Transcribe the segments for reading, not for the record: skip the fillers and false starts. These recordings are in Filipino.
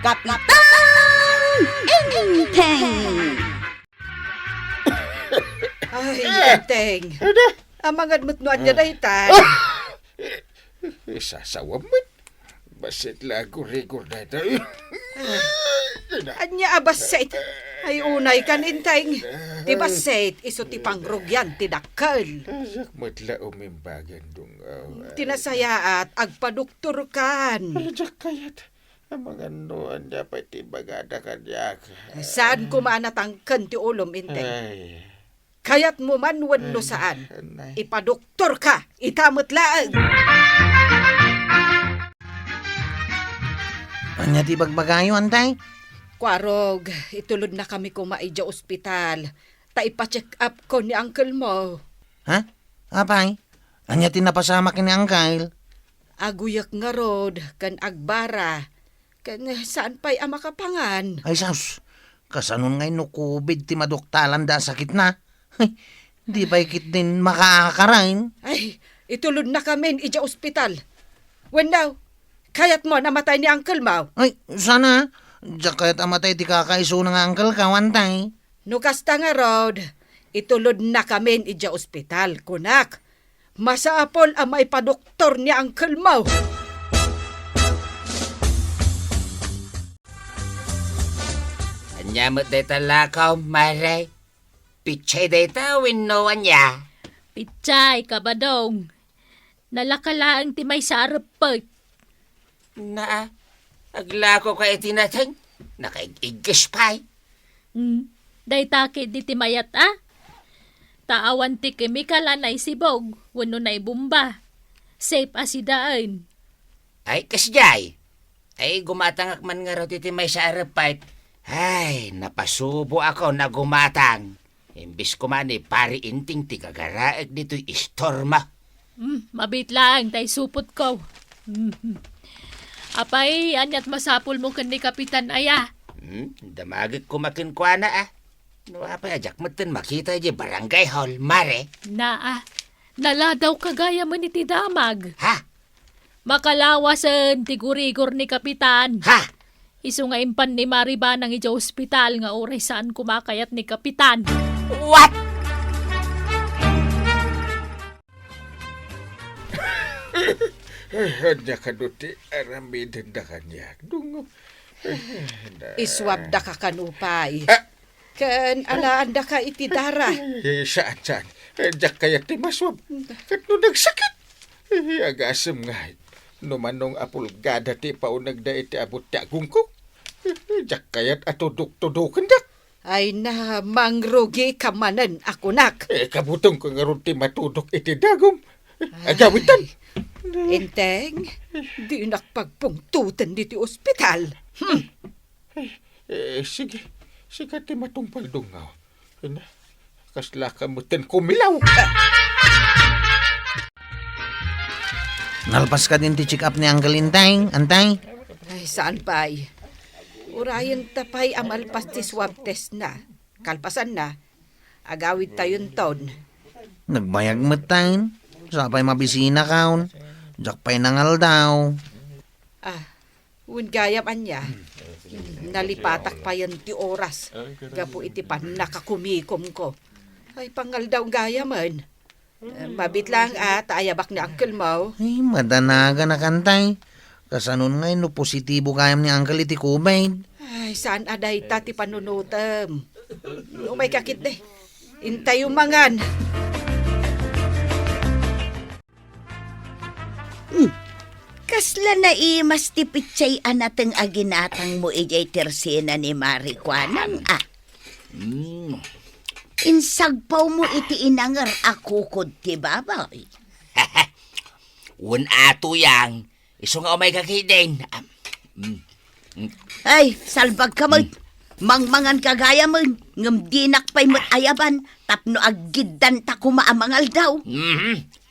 Kapitan Enteng! Ay, Enteng. Amangad mo't nuan niya dahi tay. Isasawa mo. Basit lago-rigor na ito. Anya abaset. Ay unay kan Enteng. Ti baset iso ti pangrugyan ti dakkel. Matla umimbagan dong. Tinasayaat agpaduktor kan. Aladyak kayat. Ang mga noon dapat ibagada kanyak. Saan kumanatangken ti ulom Enteng? Ay. Kayat mo man wenno saan. Anay. Ipadoktor ka. Itamot laang. Anya ti bagbagayo, antay? Kwarog, itulod na kami kumaidya ospital. Ta ipa-check up ko ni uncle mo. Ha? Apay? Anya ti napasama kini Angkyle? Aguyak nga rod, kan agbara. Kan saan pa'y amakapangan? Ay, sus. Kasanon ngay no COVID ti madoktalan da sakit na. Ay, di ba ikit din makakarain? Ay, itulod na kami idya ospital. When daw, kayat mo namatay ni uncle mo. Ay, sana. Diyak kaya't amatay ti kakaiso ng Angkyle ka, wantay. Nukasta nga rod, itulod na kami idya ospital, kunak. Masaapol ang maipadoktor ni uncle mo. Anya mo deta lakaw, Maray. Pichay deta, winno anya. Pichay, kabadong. Nalakalaang ti may sa arapot. Na, aglako ka itinatang. Nakaigigis pa'y. Day takid di ti mayat Taawan ti chemical anay sibog, wano na'y bumba. Safe asidaan. Ay, kasjay. Ay, gumatang man nga raw titi may sa arapait. Ay, napasubo ako na gumatang. Imbis ko man pari inting ti kagaraag dito'y istorma. Mabit lang, tay supot ko. Apay, anyat masapul mo kan ni Kapitan Aya. Damagig kumakinkwana No, apa ajak meten makita aja barangay hall, Mare. Nala daw kagaya man iti damag. Ha? Makalawasan tigurigor ni Kapitan. Ha? Isu nga impan ni Mariba ng ija ospital nga oray saan kumakayat ni Kapitan. What? Hanya kaduti arami dendakan yak. Dungo. Iswab da ka kanupay. Kan alaan da ka iti dara. Saan? Diyak kayat ti maswab. Kat no nagsakit. Agasem nga. Numanong apulgada ti paunag da iti abot ti agungko. Diyak kayat atudok-tudokan dak. Ay na, mangrugi kamanan ako nak. Kabutong ko nga ron ti matudok iti dagom. Agawitan. Enteng, di nakpagpungtutan diti ospital. Sige. Sige ti matungpal dungaw. Kasla ka mo ten kumilaw. Nalpas ka din ti check up ni Uncle Intay, antay? Ay, saan pa'y? Urayan tapay amalpas ti swab test na. Kalpasan na. Agawid tayon ton. Nagbayag matain. Sapay mabisina kaon. Diyak pa'y nangal daw. Gayam anya. Nalipatak pa yan ti oras. Gapo iti pan nakakumikom ko. Ay, pangal daw gayaman. Mabit lang ayabak ni Uncle Mau. Ay, madanaga na kantay. Kasanon ngay no positibo kayam ni Uncle iti COVID. Ay, saan aday ta ti panunutam? Umay kakit de. Intay umangan. Kasla na imas ti pitsay anateng aginatang mo ijay tersena ni Marikwanan Insagpaw mo iti inangar akukod ti babay. Un ato yang. Iso nga umay kakidin. Ay, salbag ka mo. Mangmangan kagaya mo. Ngam dinak pa'y mo't ayaban. Tapno aggidan ta kumaamangal daw.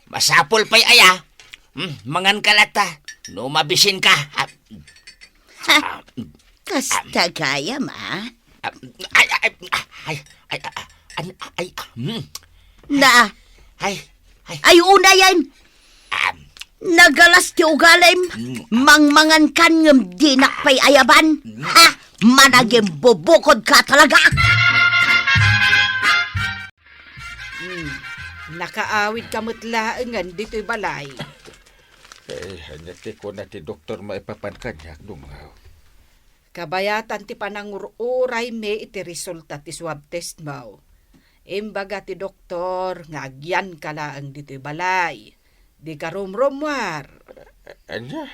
Masapol pa'y aya. Mangan kalata. No mabisin ka. Kasta gaya ma. Ay. Na, Ay. ay una yan. Nagalas ti ugalim, mangmangan kan ngem dinak pay ayaban. Ha? Managing bubukod ka talaga. Nakaawid ka mutlaangan dito'y balay. Hanya ti ko na ti doktor maipapankanyak dungaw. Kabayatan ti panangururay me iti resulta ti swab test mo. Imbaga ti doktor, nga agyan ka laang dito'y balay. Di ka rumrumwar. Anya?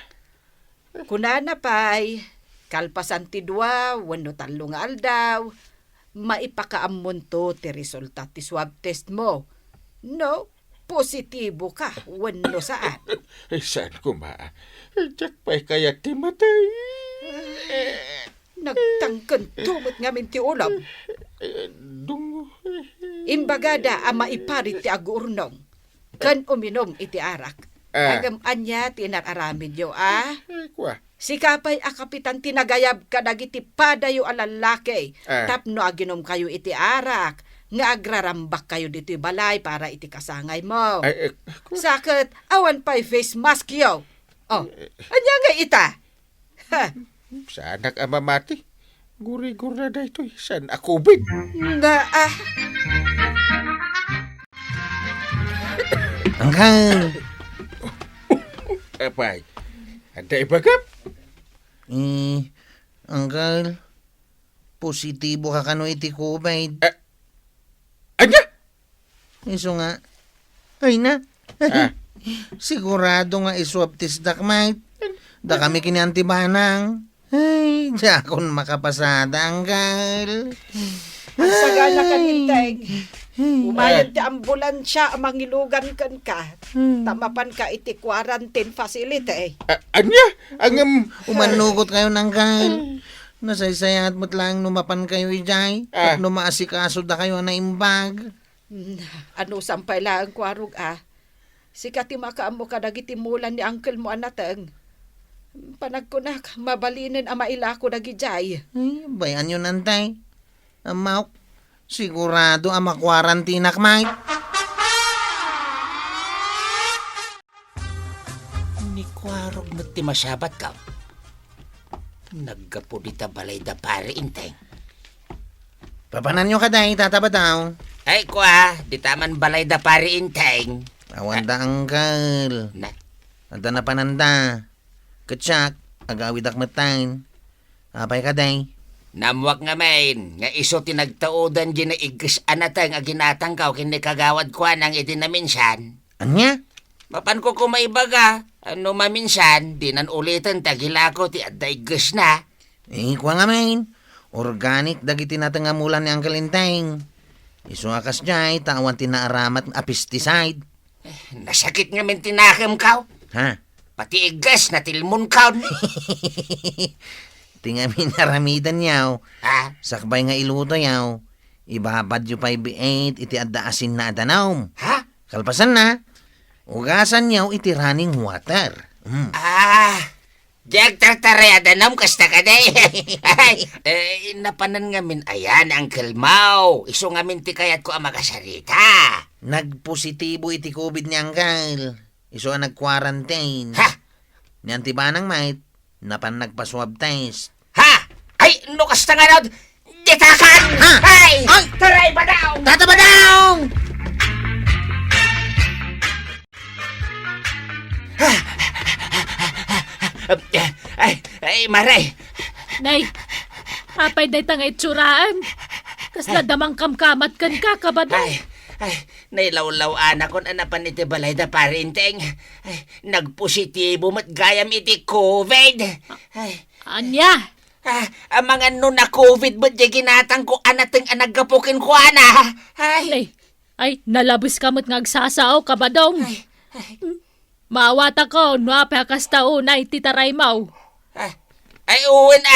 Kunana pa'y, kalpasan ti dua, wano talo nga aldaw, maipakaammon to ti resulta ti swab test mo. No, positibo ka, wano saan. Saan ko ma? Diyak pa'y kaya ti matay. Nagtangkan tumot ngamin ti ulam. Dungo. Imbagada ama iparit ti agurnong. Kan uminom iti arak. Agam anya tinararamid yo Kwa. Si kapay a kapitan tinagayab kadagiti padayo a lalaki. Tapno aginom kayo iti arak. Nga agrarambak kayo dito'y balay para iti kasangay mo. Sakit, awan pa'y face mask yo. Oh, anya nga ita? Ha, Saanak ama mati. Guri-gur na da ito'y. Saan akubig? nga Uncle, Apay. Anda ibagap? Uncle, positibo ka kano iti COVID. Anya? Iso nga, ay na. Sigurado nga iswab test dakmait. Da kami kini antibanang. Ay, di akon makapasada, Uncle. sagana kaninteng. Umayad ti ambulansya amang ilugan kan ka. Tamapan ka iti quarantine facility. Anya? Ang Umanugot kayo, Uncle. Nasaysayat mo't lang numapan kayo, Ijay. At numaasikaso da kayo na imbag. Ano sampay lang kwarog Sikati makaamo ka dagiti mulan ni uncle mo anateng. Panagkunak, mabalinin ang mailako dagijay. Ay, bayan yun, Antay. Amaw, sigurado ang makwarantinak, Mike. Ni kwarog mo ti masabat ka. Naggapo di ta balay da pari inteng. Papanan nyo ka, Day, tataba daw. Ay kwa, di taman balay da pari inteng. Awan da, Uncle. Na, Ada na pananda. Katsak, agawid akmatain. Apay ka, Day. namuwak nga main, nga iso tinagtaudan di na igis anatang aginatang kaw kini kagawad kwa nang itinaminsan. Anya? Mapan ko kumaibaga, ano maminsan, di nan ulitan tagilako ti adda igis na. Kwa nga, main. Organic dagiti natangamulan ni Uncle Inteng. Iso akas jay, tawan tinaaramat a pesticide. Nasakit nga min tinakim kaw. Ha? Pati igis na tilmon kaw. Tingamin naramidan yaw. Ha? Sakbay nga iluto yaw. Ibabad yu 5-8 iti adda asin na adanaw. Ha? Kalpasan na. Ugasan yaw iti running water. Diag tartareada nam kasta ka day. Ay, napanan nga min ayan, Uncle Mau. Iso nga min ti kayat ko ang makasarita. Nagpositibo iti COVID ni Uncle. Iso ang nag-quarantine. Ha? Ni antibanang mait, napan nagpa-swab test. Ha? Ay, no kasta nga daw. Ditakan! Ha? Ay! Ay! Taray ba daw? Tataba daw! Ay, maray. Nay, apay day tanga itsuraan. Kas nadamang kamkamat kan ka, kabado. Ay, nailawlaw anak kon anapan iti balay da parinteng. Ay, nagpositibo mat gayam iti COVID. Ay, Anya? ang mga no na COVID ba't di ginatang ko anateng anagapukin ko ana. Ay, Ay, nalabos ka mo't ngagsasaw, kabadong. Maawata ko, nuape akas tao na ititaray mau. ay uwan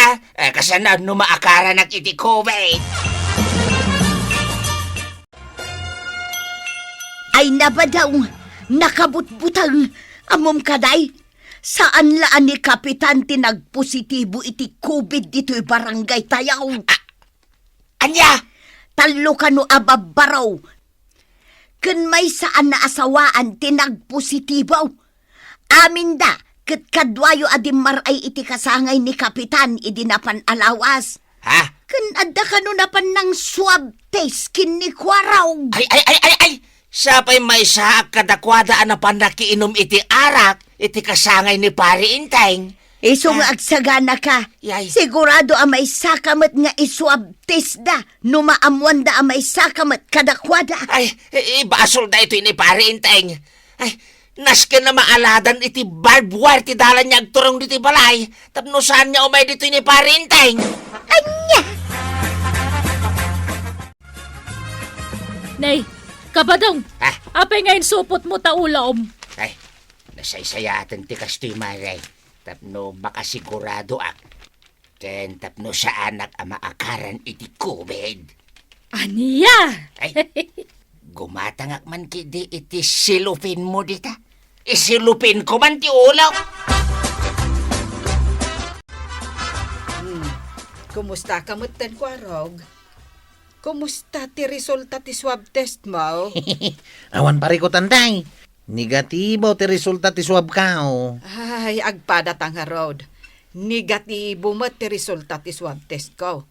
kasana no maakara nag iti COVID. Ay nabadaw, nakabutbutang, amom kaday. Saan laan ni Kapitan tinagpositibo iti COVID dito'y barangay tayaw? Anya? Talo ka no ababaraw. Kun may saan na asawaan tinagpositibo. Amin da, ket kadwayo adim maray iti kasangay ni Kapitan idinapan alawas. Ha? Ken adda kanunapan ng swab test kin ni Kwaraw. Ay! Sapay may sa kadakwada na panakiinom iti arak, iti kasangay ni Pari Inteng. Iso nga agsagana ka. Yay. Sigurado amay sakamat nga iswab test da. Numaamuan da amay sakamat kadakwada. Ay, ibasol da ito ni Pari Inteng. Ay, nasken na maaladan iti barbed wire ti dalan niya agturong diti balay. Tapno saan niya umay dito ni Pari Inteng? Anya! Nay, kabadong, Ha? apay ngayon supot mo taulom. Ay, nasaysayatan ti kastoy maray. Tapno makasigurado ak. Ken tapno sa anak ang maakaran iti COVID. Aniya! Ay, gumatangak man kidi iti silupin mo dita. Isilupin ko man ti ulaw. Kumusta ka mutan, Kwarog? Kumusta ti resulta ti swab test mo? Awan pare ko tanday. Negatibo ti resulta ti swab kao. Ay, agpadatang harod. Negatibo mo ti resulta ti swab test ko.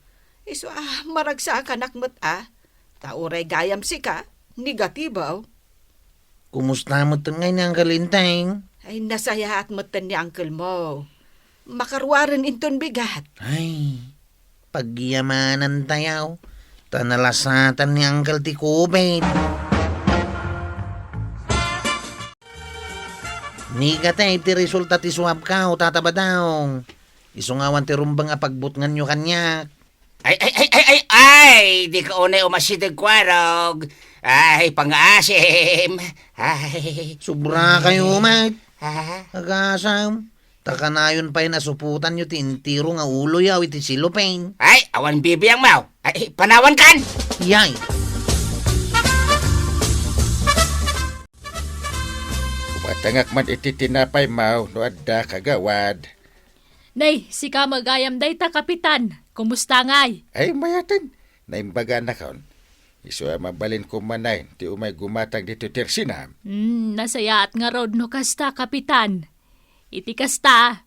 Iso maragsa ka nakmat Tauray gayam si ka, negatibo. Kumusta mo ngay ni Uncle Inteng? Ay, nasayahat mo ni uncle mo. Makarwaran inton bigat. Ay, pagyamanan tayaw. Tanalasatan ni Uncle ti COVID. Negative ti resulta ti swab ka o tatabadaw. Isungawan ti rumbang apagbutngan nyo kanyak. Ay, di ka unay umasidag Kwarog. Ay, pang-asim. Ay, Sobra kayo, mate. ha? Agasam. Takanayon pa'y nasuputan nyo ti intiro nga ulo yaw iti silupin. Ay, awan bibiyang mau. Ay, panawan kan. Yay! Kumatangak man iti tinapay mau no adda kagawad. Nay, si ka magayam day ta, Kapitan. Kumusta ngay? Ay mayatin, naimbaga na kaon. Iso mabalin ko manay, ti umay gumatang dito tersinam. Nasayaat nga rod no kasta, Kapitan. Iti kasta,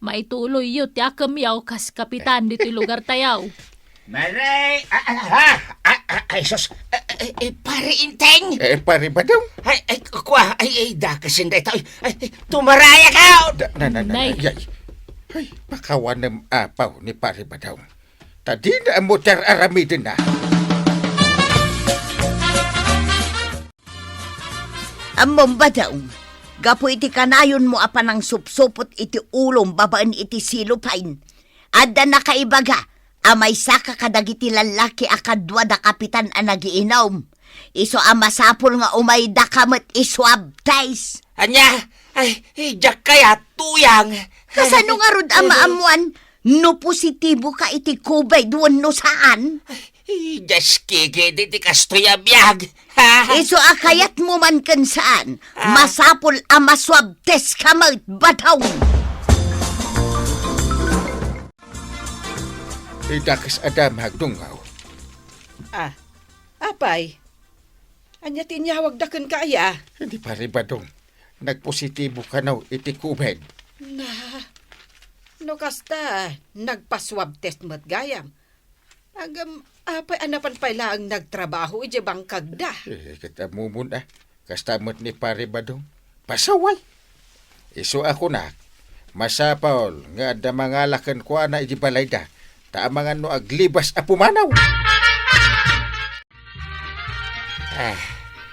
maituloy yu ti akamyaw kas Kapitan dito lugar tayaw. Maray! Ay, sus! Pare Inteng! Pare ba daw? Ay, kwa! Ay, dakasin da ito. Ay, tumaraya ka! Nay. Ay, pakawan ng apaw ni pare ba daw? Tadi na ang motor aramidin na. Amom ba daw? Gapo iti kanayon mo apan ang supsupot iti ulong babaan iti silupain. Adda na kaibaga, amay saka kadagiti lalaki akadwa da Kapitan a nagiinom. Iso amasapol nga umay da kamat iswab tais. Anya! Ay, jak kaya tuyang! Kasano nga rod amaamuan, no positibo ka iti kubay duwan no saan? Ay, just kiki, di kastoy abiyag! Ha? Iso akayat mo man kan saan, masapol amaswab test kamay bataw. Dakas adam hagdungaw. Apay? Anya tinyawag daken kaya? Hindi pare ba daw? Nagpositibo ka na iti COVID. No kasta, nagpaswab test mo't gayam. Apay anapan pala ang nagtrabaho ije bangkag da. Kita mumuna. Kastamot ni pare ba daw? Pasaway. Iso ako na. Masapol nga da mga lakan ko na iti balay da. Taamangan no aglibas apumanaw.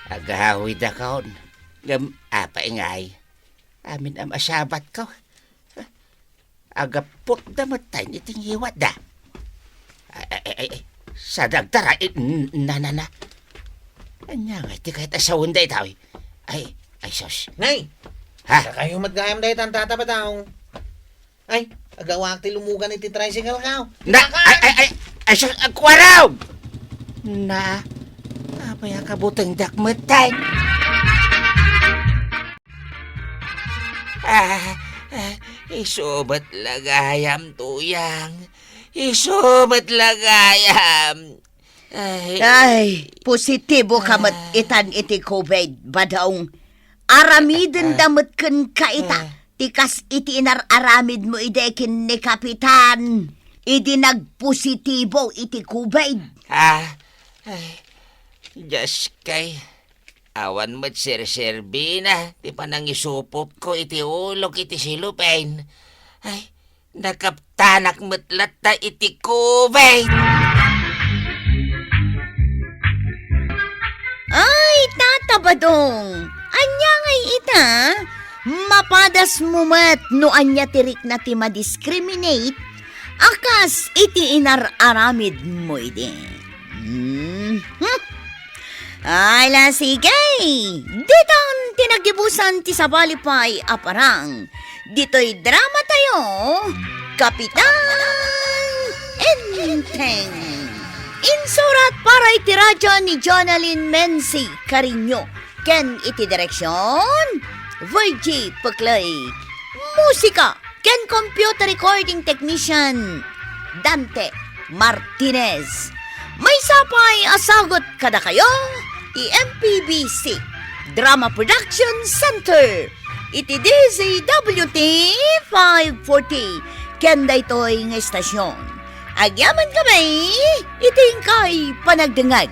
Agahawi da kaon. Apa ingay. Amin am asabat ko. Agapot da matay iting hiwat da. Ay, sa dagtara, na. Anya nga, di kahit asawon da itaw. Ay, sos. Nay! Ha? Kayo matgayam dahi tan tatabadaw. Ay, agawak ti lumugan iti tricycle kao. Ay, sos, Kwaraw! Na, apay akabutang dakmatay. Isubat lagayam tuyang. Isubat lagayam. Ay, positibo kamat itan iti COVID badaong. Aramidin damot ken kaita. Tikas iti inararamid mo idekin ni Kapitan. Idi nagpositibo iti kubay. Ay, Diyos kay. Awan mo't sir-serbi na. Di pa nang isupot ko iti ulog iti silupin. Ay, nakaptanak mo't lata iti kubay. Ay, tatabadong. Anya ngay ita. Mapadas mo mat no anya tirik na ti madiscriminate. Akas iti inararamid mo iti. Ay, la sige. Ditong tinagibusan ti sabalipay aparang. Dito'y drama tayo. Kapitan Enteng. Insurat para iti radyo ni Jonalyn Menzi Carino. Ken iti direksyon Virgie Paclay. Musika ken computer recording technician Dante Martinez. May sapay asagot kada kayo ti MPBC Drama Production Center. Iti DZWT 540 ken daytoy nga estasyon. Agyaman kami iting kay panagdengag.